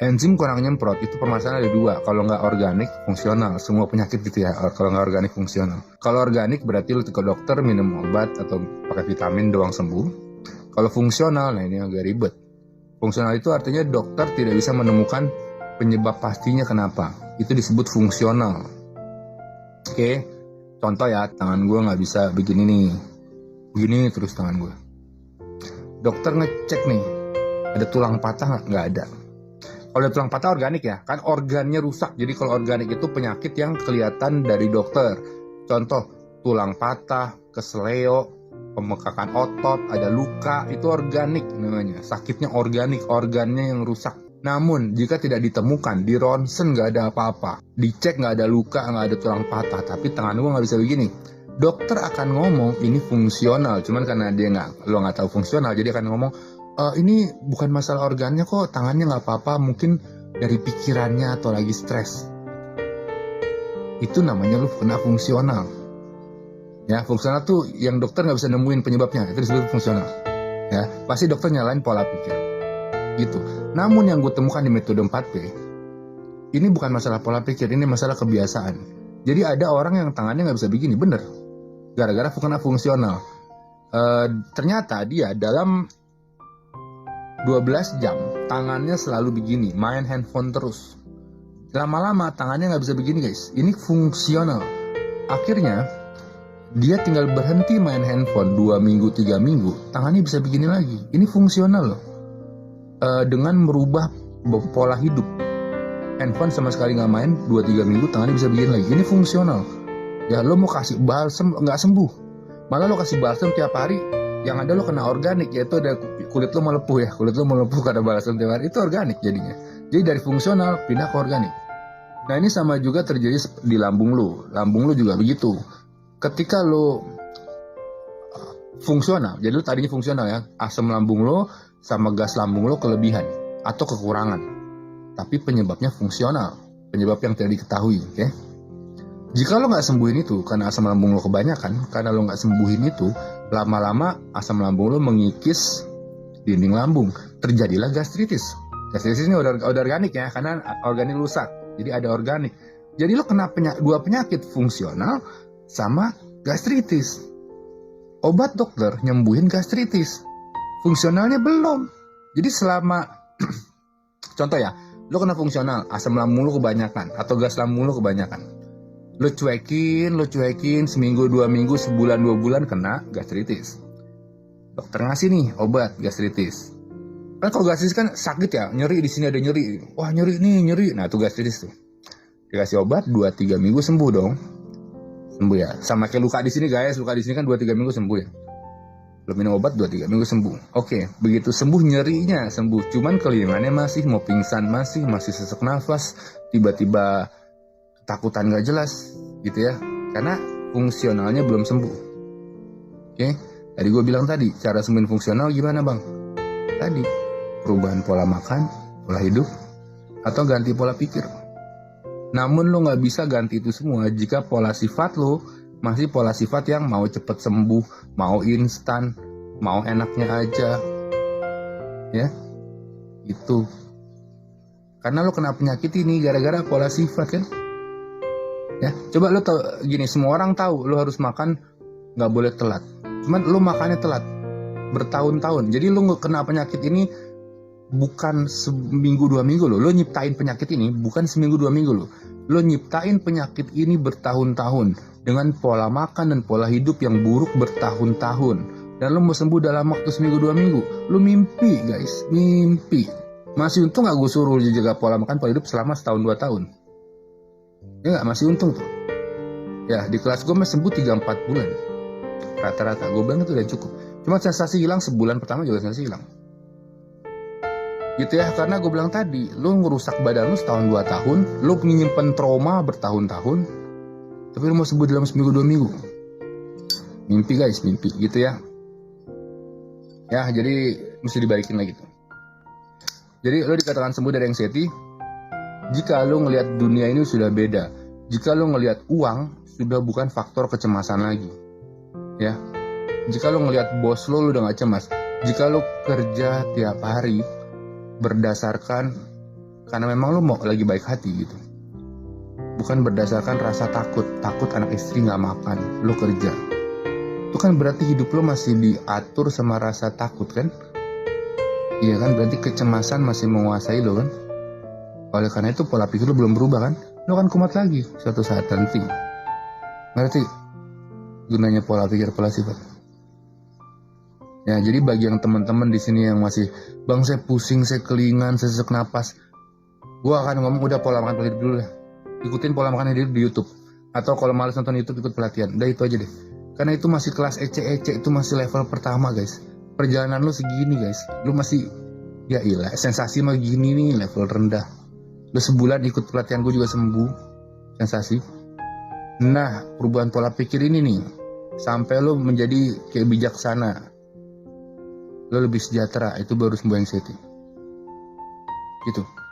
Enzim kurang nyemprot, itu permasalahan ada dua. Kalau nggak organik, fungsional. Semua penyakit gitu ya, kalau nggak organik, fungsional. Kalau organik berarti lu ke dokter, minum obat, atau pakai vitamin doang sembuh. Kalau fungsional, nah ini agak ribet. Fungsional itu artinya dokter tidak bisa menemukan penyebab pastinya kenapa. Itu disebut fungsional. Oke, contoh ya, tangan gue nggak bisa begini nih. Begini terus tangan gue. Dokter ngecek nih, ada tulang patah nggak ada. Kalau tulang patah organik ya, kan organnya rusak. Jadi kalau organik itu penyakit yang kelihatan dari dokter. Contoh, tulang patah, keseleo, pembengkakan otot, ada luka, itu organik namanya. Sakitnya organik, organnya yang rusak. Namun, jika tidak ditemukan, di ronsen nggak ada apa-apa. Dicek nggak ada luka, nggak ada tulang patah, tapi tangan gue nggak bisa begini. Dokter akan ngomong, ini fungsional. Cuman karena lo nggak tahu fungsional, jadi akan ngomong, ini bukan masalah organnya kok, tangannya nggak apa-apa, mungkin dari pikirannya atau lagi stres. Itu namanya lu kena fungsional. Ya, fungsional tuh yang dokter nggak bisa nemuin penyebabnya, itu disebut fungsional. Ya, pasti dokter nyalain pola pikir. Gitu. Namun yang gue temukan di metode 4P, ini bukan masalah pola pikir, ini masalah kebiasaan. Jadi ada orang yang tangannya nggak bisa begini, bener. Gara-gara kena fungsional. Ternyata dia dalam 12 jam tangannya selalu begini, main handphone terus. Lama-lama tangannya nggak bisa begini guys. Ini fungsional. Akhirnya dia tinggal berhenti main handphone 2 minggu, 3 minggu, tangannya bisa begini lagi. Ini fungsional loh. Dengan merubah pola hidup. Handphone sama sekali nggak main 2-3 minggu, tangannya bisa begini lagi. Ini fungsional. Ya lo mau kasih balsem nggak sembuh. Malah lo kasih balsem tiap hari, yang ada lo kena organik, yaitu ada kulit lo melepuh ya, kulit lo melepuh karena balsam tiap hari, itu organik jadinya. Jadi dari fungsional pindah ke organik. Nah ini sama juga terjadi di lambung lo juga begitu. Ketika lo fungsional, jadi lo tadinya fungsional ya, asam lambung lo sama gas lambung lo kelebihan atau kekurangan, tapi penyebabnya fungsional, penyebab yang tidak diketahui, oke? Jika lo nggak sembuhin itu karena asam lambung lo kebanyakan, karena lo nggak sembuhin itu, lama-lama asam lambung lo mengikis dinding lambung, terjadilah gastritis. Gastritis ini udah organik ya, karena organik rusak, jadi ada organik. Jadi lo kena dua penyakit, fungsional sama gastritis. Obat dokter nyembuhin gastritis, fungsionalnya belum. Jadi selama contoh ya, lo kena fungsional, asam lambung lo kebanyakan atau gas lambung lo kebanyakan. Lo cuekin, seminggu, 2 minggu, sebulan, 2 bulan kena gastritis. Dokter ngasih nih obat gastritis. Kan kalau gastritis kan sakit ya, nyeri di sini ada nyeri. Wah nyeri nih, nyeri. Nah itu gastritis tuh. Dikasih obat 2-3 minggu sembuh dong. Sembuh ya. Sama kayak luka di sini guys, luka di sini kan 2-3 minggu sembuh ya. Lo minum obat 2-3 minggu sembuh. Oke, begitu sembuh nyerinya sembuh. Cuman kelingannya masih, mau pingsan masih sesak nafas, tiba-tiba takutan gak jelas gitu ya, karena fungsionalnya belum sembuh. Oke, tadi gue bilang tadi cara sembuhin fungsional gimana bang? Tadi perubahan pola makan, pola hidup, atau ganti pola pikir. Namun lo nggak bisa ganti itu semua jika pola sifat lo masih pola sifat yang mau cepet sembuh, mau instan, mau enaknya aja, ya itu. Karena lo kena penyakit ini gara-gara pola sifat kan. Ya, coba lo tau gini, semua orang tahu lo harus makan nggak boleh telat. Cuman lo makannya telat bertahun-tahun. Jadi lo kena penyakit ini bukan seminggu 2 minggu lo. Lo nyiptain penyakit ini bukan seminggu 2 minggu lo. Lo nyiptain penyakit ini bertahun-tahun dengan pola makan dan pola hidup yang buruk bertahun-tahun. Dan lo mau sembuh dalam waktu seminggu 2 minggu. Lo mimpi guys, mimpi. Masih untung gak gue suruh jaga pola makan pola hidup selama setahun 2 tahun. Ya gak, masih untung tuh. Ya di kelas gue masih sembuh 3-4 bulan rata-rata. Gue bilang itu udah cukup. Cuma sensasi hilang sebulan pertama juga sensasi hilang. Gitu ya, karena gue bilang tadi, lo ngerusak badan lo setahun 2 tahun, lo nyimpen trauma bertahun-tahun, tapi lo mau sembuh dalam seminggu 2 minggu. Mimpi guys, mimpi gitu ya. Ya jadi mesti dibalikin lagi tuh. Jadi lo dikatakan sembuh dari anxiety jika lo ngelihat dunia ini sudah beda. Jika lo ngelihat uang sudah bukan faktor kecemasan lagi. Ya. Jika lo ngelihat bos lo udah gak cemas. Jika lo kerja tiap hari berdasarkan karena memang lo mau lagi baik hati gitu. Bukan berdasarkan rasa takut anak istri gak makan, lo kerja. Itu kan berarti hidup lo masih diatur sama rasa takut kan? Iya kan, berarti kecemasan masih menguasai lo kan? Oleh karena itu pola pikir lo belum berubah kan? Lo kan kumat lagi suatu saat nanti. Ngerti gunanya pola pikir, pola sifat? Ya, jadi bagi yang teman-teman di sini yang masih, bang saya pusing, saya kelingan, saya sesak napas, gue akan ngomong udah pola makan hidup dulu lah. Ikutin pola makan hidup di YouTube. Atau kalau males nonton YouTube, ikut pelatihan. Udah itu aja deh. Karena itu masih kelas ece-ece, itu masih level pertama guys. Perjalanan lu segini guys. Lu masih, ya ilah, sensasi mah gini nih, level rendah. Lu sebulan ikut pelatihan gue juga sembuh. Sensasi. Nah, perubahan pola pikir ini nih, sampai lu menjadi kayak bijaksana, lu lebih sejahtera, itu baru sembuh anxiety. Gitu.